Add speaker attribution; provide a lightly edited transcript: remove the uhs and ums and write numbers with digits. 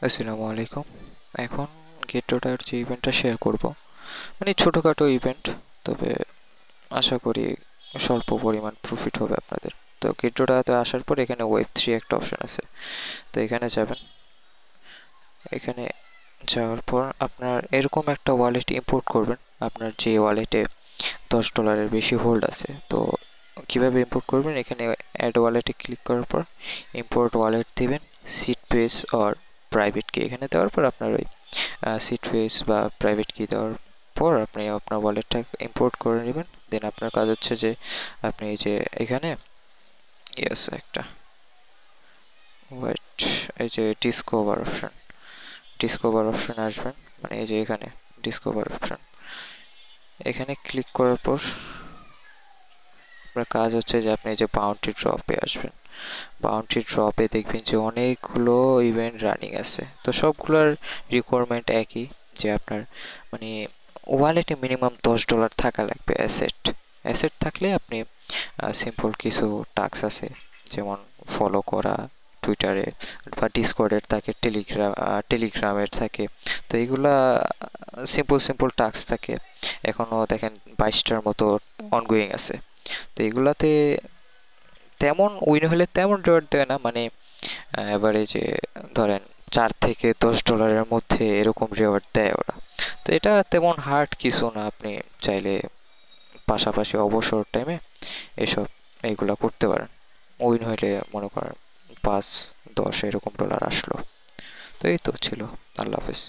Speaker 1: আসসালামু আলাইকুম। এখন গেট যে ইভেন্টটা শেয়ার করব, মানে ছোটোখাটো ইভেন্ট, তবে আশা করি স্বল্প পরিমাণ প্রফিট হবে আপনাদের। তো গেট আসার পর এখানে ওয়েব 3 একটা অপশন আছে, তো এখানে যাবেন। এখানে যাওয়ার পর আপনার এরকম একটা ওয়ালেট ইম্পোর্ট করবেন, আপনার যে ওয়ালেটে $10 বেশি হোল্ড আছে। তো কিভাবে ইম্পোর্ট করবেন, এখানে অ্যাড ওয়ালেটে ক্লিক করার পর ইম্পোর্ট ওয়ালেট দিবেন। সিট পেজ অর প্রাইভেট কি এখানে দেওয়ার পর আপনার ওই সিট পেজ বা প্রাইভেট কি দেওয়ার পর আপনি আপনার ওয়ালেটটা ইম্পোর্ট করে নেবেন। দেন আপনার কাজ হচ্ছে যে আপনি এই যে এখানে একটা ওয়েট, এই যে ডিসকভার অপশন আসবেন, মানে এই যে এখানে ডিসকভার অপশন, এখানে ক্লিক করার পর আপনার কাজ হচ্ছে যে আপনি এই যে বাউন্টি ড্রপে আসবেন। বাউন্টি ড্রপে দেখবেন যে অনেকগুলো ইভেন্ট রানিং আছে, তো সবগুলোর রিকোয়ারমেন্ট একই, যে আপনার মানে ওয়ালেটে মিনিমাম $10 থাকা লাগবে অ্যাসেট। অ্যাসেট থাকলে আপনি সিম্পল কিছু টাস্ক আছে, যেমন ফলো করা টুইটারে বা ডিসকর্ডের থাকে, টেলিগ্রামের থাকে। তো এইগুলা সিম্পল সিম্পল টাস্ক থাকে। এখনও দেখেন 22টার মতো অনগোয়িং আছে। তো এগুলাতে তেমন উইন হলে তেমন রেওয়ার্ড দেয় না, মানে এভারেজে ধরেন $4 থেকে $10 মধ্যে এরকম রেওয়ার্ড দেয় ওরা। তো এটা তেমন হার্ড কিছু না, আপনি চাইলে পাশাপাশি অবসর টাইমে এসব এইগুলা করতে পারেন। উইন হইলে মনে করেন 5-10 এরকম ডলার আসলো। তো এই তো ছিল। আল্লাহ হাফেজ।